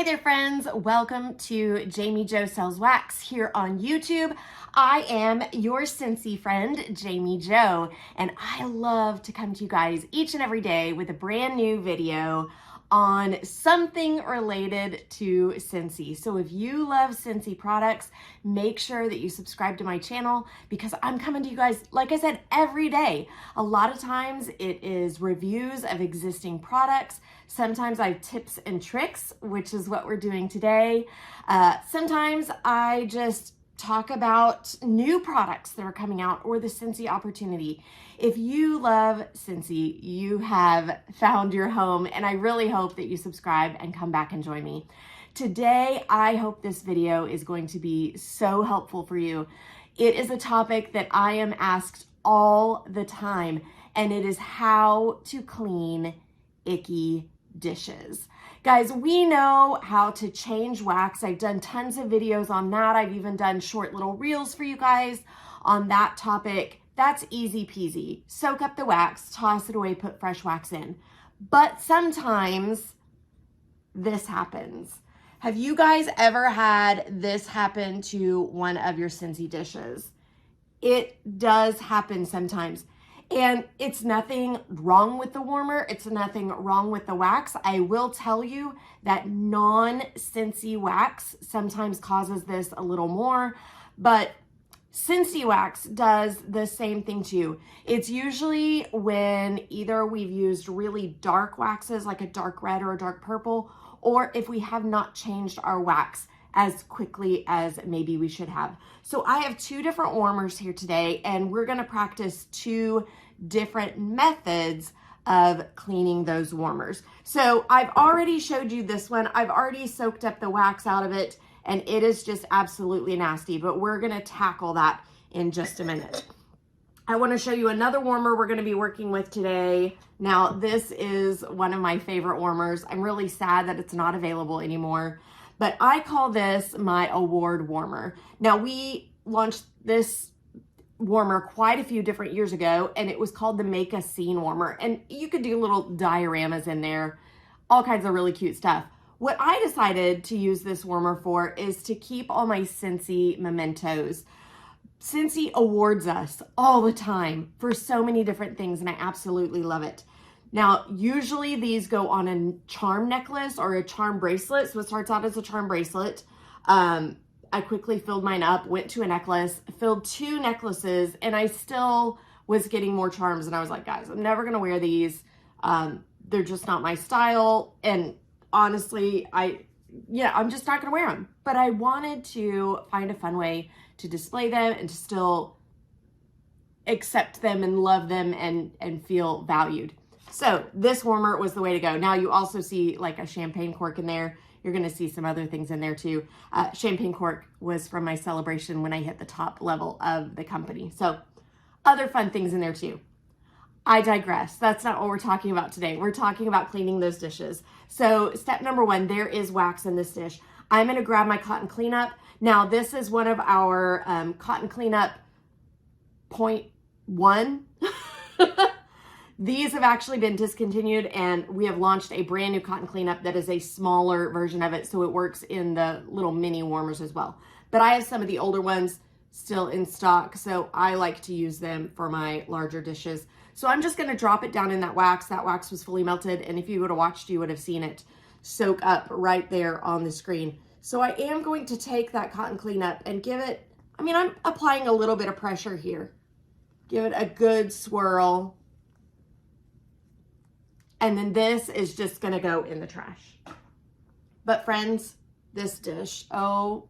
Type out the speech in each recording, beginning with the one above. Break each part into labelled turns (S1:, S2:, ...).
S1: Hey there friends, welcome to Jamie Jo Sells Wax here on YouTube. I am your Scentsy friend, Jamie Jo, and I love to come to you guys each and every day with a brand new video on something related to Scentsy. So if you love Scentsy products, make sure that you subscribe to my channel because I'm coming to you guys, like I said, every day. A lot of times it is reviews of existing products. Sometimes I have tips and tricks, which is what we're doing today. Sometimes I just talk about new products that are coming out or the Scentsy opportunity. If you love Scentsy, you have found your home, and I really hope that you subscribe and come back and join me. Today, I hope this video is going to be so helpful for you. It is a topic that I am asked all the time, and it is how to clean icky dishes. Guys, we know how to change wax. I've done tons of videos on that. I've even done short little reels for you guys on that topic. That's easy peasy. Soak up the wax, toss it away, put fresh wax in. But sometimes this happens. Have you guys ever had this happen to one of your Scentsy dishes? It does happen sometimes. And it's nothing wrong with the warmer. It's nothing wrong with the wax. I will tell you that non-Scentsy wax sometimes causes this a little more, but Scentsy wax does the same thing to you. It's usually when either we've used really dark waxes like a dark red or a dark purple, or if we have not changed our wax as quickly as maybe we should have. So I have two different warmers here today, and we're gonna practice two different methods of cleaning those warmers. So I've already showed you this one. I've already soaked up the wax out of it, and it is just absolutely nasty, but we're gonna tackle that in just a minute. I wanna show you another warmer we're gonna be working with today. Now, this is one of my favorite warmers. I'm really sad that it's not available anymore, but I call this my award warmer. Now, we launched this warmer quite a few different years ago, and it was called the Make a Scene warmer. And you could do little dioramas in there, all kinds of really cute stuff. What I decided to use this warmer for is to keep all my Scentsy mementos. Scentsy awards us all the time for so many different things, and I absolutely love it. Now, usually these go on a charm necklace or a charm bracelet. So it starts out as a charm bracelet. I quickly filled mine up, went to a necklace, filled two necklaces, and I still was getting more charms. And I was like, guys, I'm never gonna wear these. They're just not my style. And honestly, I'm just not gonna wear them. But I wanted to find a fun way to display them and to still accept them and love them and feel valued. So this warmer was the way to go. Now you also see like a champagne cork in there. You're gonna see some other things in there too. Champagne cork was from my celebration when I hit the top level of the company. So other fun things in there too. I digress. That's not what we're talking about today. We're talking about cleaning those dishes. So step number one, there is wax in this dish. I'm gonna grab my cotton cleanup. Now this is one of our cotton cleanup 0.1. These have actually been discontinued, and we have launched a brand new cotton cleanup that is a smaller version of it, so it works in the little mini warmers as well. But I have some of the older ones still in stock, so I like to use them for my larger dishes. So I'm just gonna drop it down in that wax. That wax was fully melted, and if you would have watched, you would have seen it soak up right there on the screen. So I am going to take that cotton cleanup and give it, I'm applying a little bit of pressure here. Give it a good swirl. And then this is just gonna go in the trash. But friends, this dish, ew.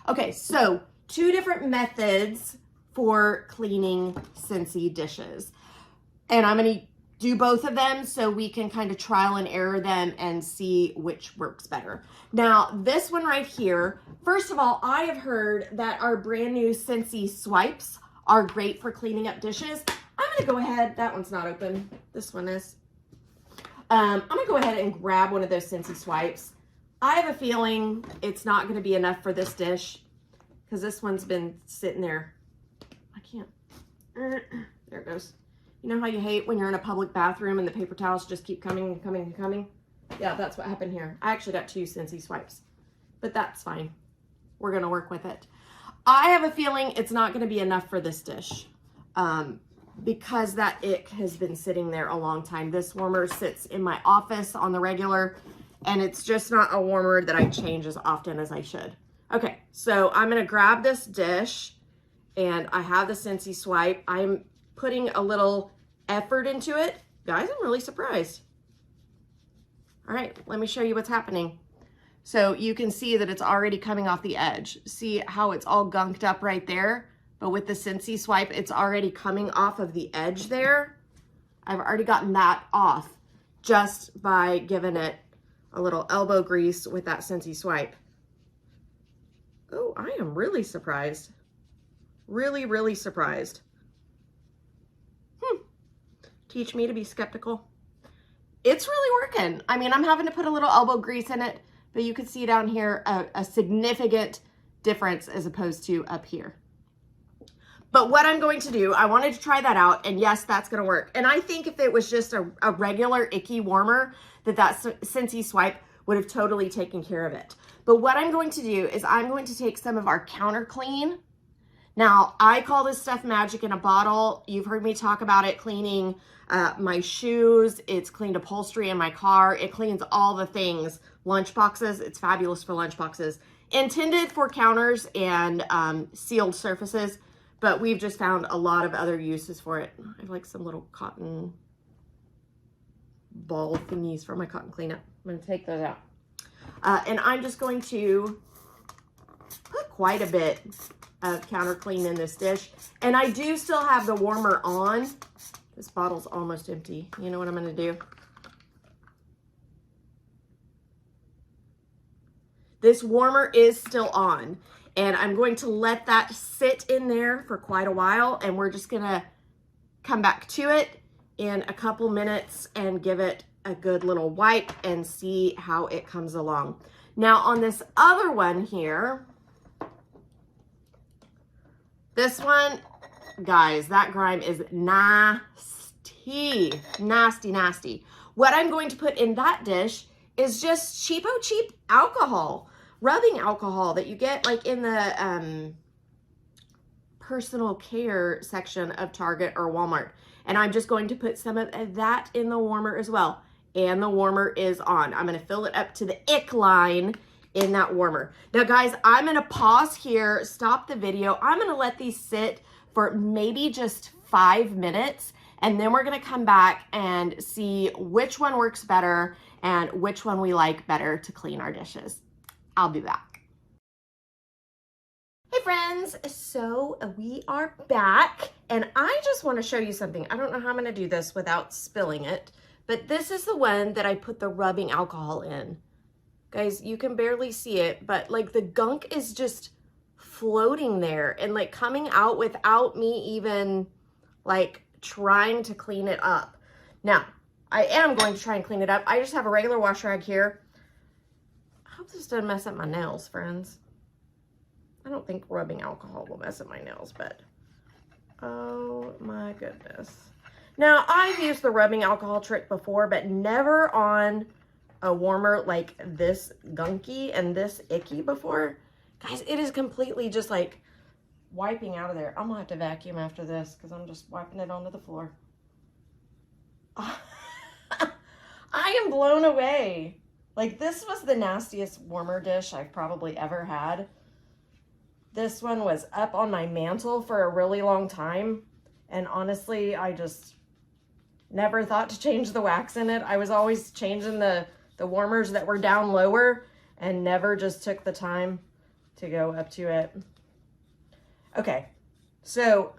S1: Okay, so two different methods for cleaning Scentsy dishes. And I'm gonna do both of them so we can kind of trial and error them and see which works better. Now, this one right here, first of all, I have heard that our brand new Scentsy swipes are great for cleaning up dishes. I'm gonna go ahead, that one's not open, this one is. I'm gonna go ahead and grab one of those Scentsy swipes. I have a feeling it's not gonna be enough for this dish because this one's been sitting there. I can't, there it goes. You know how you hate when you're in a public bathroom and the paper towels just keep coming and coming and coming? Yeah, that's what happened here. I actually got 2 Scentsy swipes, but that's fine. We're gonna work with it. I have a feeling it's not gonna be enough for this dish because that ick has been sitting there a long time. This warmer sits in my office on the regular, and it's just not a warmer that I change as often as I should. Okay, so I'm gonna grab this dish, and I have the Scentsy swipe. I'm putting a little effort into it. Guys, I'm really surprised. All right, let me show you what's happening. So you can see that it's already coming off the edge. See how it's all gunked up right there? But with the Scentsy swipe, it's already coming off of the edge there. I've already gotten that off just by giving it a little elbow grease with that Scentsy swipe. Oh, I am really surprised. Really, really surprised. Teach me to be skeptical. It's really working. I mean, I'm having to put a little elbow grease in it, but you can see down here a significant difference as opposed to up here. But what I'm going to do, I wanted to try that out, and yes, that's gonna work. And I think if it was just a regular icky warmer, that Scentsy swipe would have totally taken care of it. But what I'm going to do is I'm going to take some of our counter clean. Now, I call this stuff magic in a bottle. You've heard me talk about it cleaning my shoes. It's cleaned upholstery in my car. It cleans all the things. Lunch boxes, it's fabulous for lunch boxes. Intended for counters and sealed surfaces, but we've just found a lot of other uses for it. I have like some little cotton ball thingies for my cotton cleanup. I'm gonna take those out. And I'm just going to put quite a bit of counter clean in this dish. And I do still have the warmer on. This bottle's almost empty. You know what I'm gonna do? This warmer is still on, and I'm going to let that sit in there for quite a while, and we're just gonna come back to it in a couple minutes and give it a good little wipe and see how it comes along. Now on this other one here, this one, guys, that grime is nasty, nasty, nasty. What I'm going to put in that dish is just cheap alcohol, rubbing alcohol that you get like in the personal care section of Target or Walmart. And I'm just going to put some of that in the warmer as well. And the warmer is on. I'm gonna fill it up to the ick line in that warmer. Now guys, I'm gonna pause here, stop the video. I'm gonna let these sit for maybe just 5 minutes, and then we're gonna come back and see which one works better and which one we like better to clean our dishes. I'll be back. Hey friends, so we are back, and I just wanna show you something. I don't know how I'm gonna do this without spilling it, but this is the one that I put the rubbing alcohol in. Guys, you can barely see it, but like the gunk is just floating there and like coming out without me even like trying to clean it up. Now, I am going to try and clean it up. I just have a regular wash rag here. I hope this doesn't mess up my nails, friends. I don't think rubbing alcohol will mess up my nails, but oh my goodness. Now, I've used the rubbing alcohol trick before, but never on a warmer like this gunky and this icky before. Guys, it is completely just like wiping out of there. I'm gonna have to vacuum after this because I'm just wiping it onto the floor. I am blown away. Like, this was the nastiest warmer dish I've probably ever had. This one was up on my mantle for a really long time, and honestly, I just never thought to change the wax in it. I was always changing the warmers that were down lower and never just took the time to go up to it. Okay, so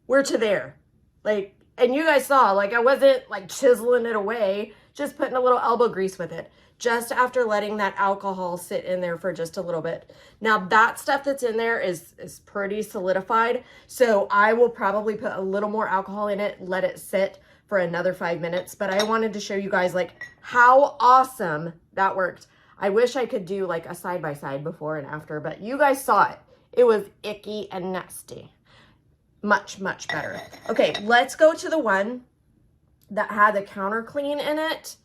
S1: we're to there. Like, and you guys saw, like, I wasn't like chiseling it away, just putting a little elbow grease with it, just after letting that alcohol sit in there for just a little bit. Now that stuff that's in there is pretty solidified, so I will probably put a little more alcohol in it, let it sit for another 5 minutes, but I wanted to show you guys like how awesome that worked. I wish I could do like a side-by-side before and after, but you guys saw it. It was icky and nasty. Much, much better. Okay, let's go to the one that had the counter clean in it.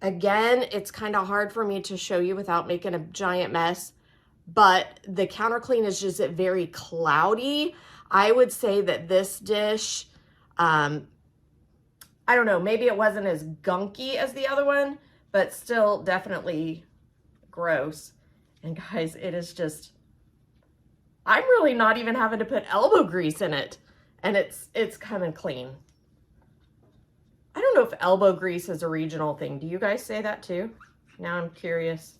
S1: Again, it's kind of hard for me to show you without making a giant mess, but the counter clean is just very cloudy. I would say that this dish, I don't know, maybe it wasn't as gunky as the other one, but still definitely gross. And guys, it is just, I'm really not even having to put elbow grease in it, and it's coming clean. I don't know if elbow grease is a regional thing. Do you guys say that too? Now I'm curious.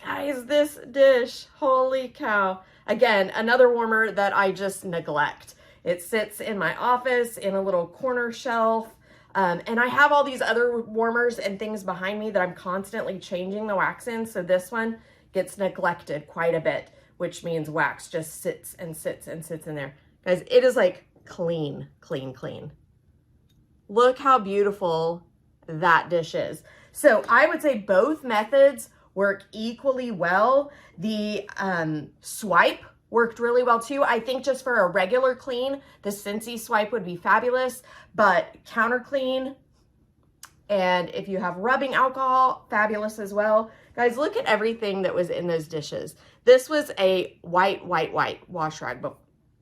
S1: Guys, this dish, holy cow. Again, another warmer that I just neglect. It sits in my office in a little corner shelf. And I have all these other warmers and things behind me that I'm constantly changing the wax in. So this one gets neglected quite a bit, which means wax just sits and sits and sits in there. Guys, it is like clean, clean, clean. Look how beautiful that dish is. So I would say both methods work equally well. The swipe worked really well too. I think just for a regular clean, the Scentsy swipe would be fabulous, but counter clean, and if you have rubbing alcohol, fabulous as well. Guys, look at everything that was in those dishes. This was a white wash rag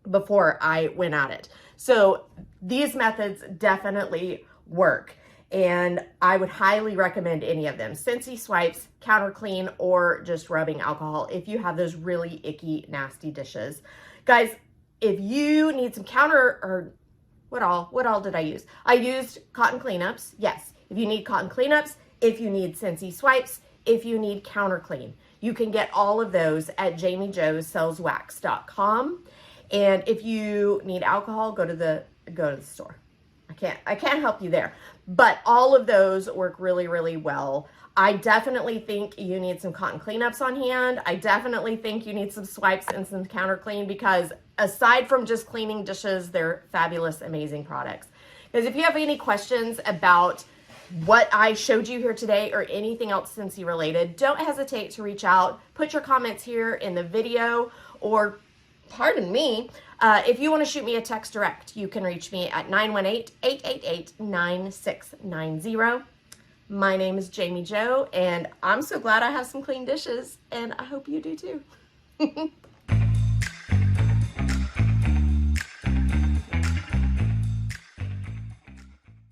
S1: before I went at it. So these methods definitely work, and I would highly recommend any of them. Scentsy swipes, counter clean, or just rubbing alcohol if you have those really icky, nasty dishes. Guys, if you need some what all did I use? I used cotton cleanups, yes. If you need cotton cleanups, if you need Scentsy swipes, if you need counter clean, you can get all of those at JamiJoSellsWax.com. And if you need alcohol, go to the store. I can't help you there. But all of those work really, really well. I definitely think you need some cotton cleanups on hand. I definitely think you need some swipes and some counter clean, because aside from just cleaning dishes, they're fabulous, amazing products. Because if you have any questions about what I showed you here today or anything else Scentsy related, don't hesitate to reach out. Put your comments here in the video, or pardon me, if you want to shoot me a text direct, you can reach me at 918-888-9690. My name is Jami Jo, and I'm so glad I have some clean dishes, and I hope you do too.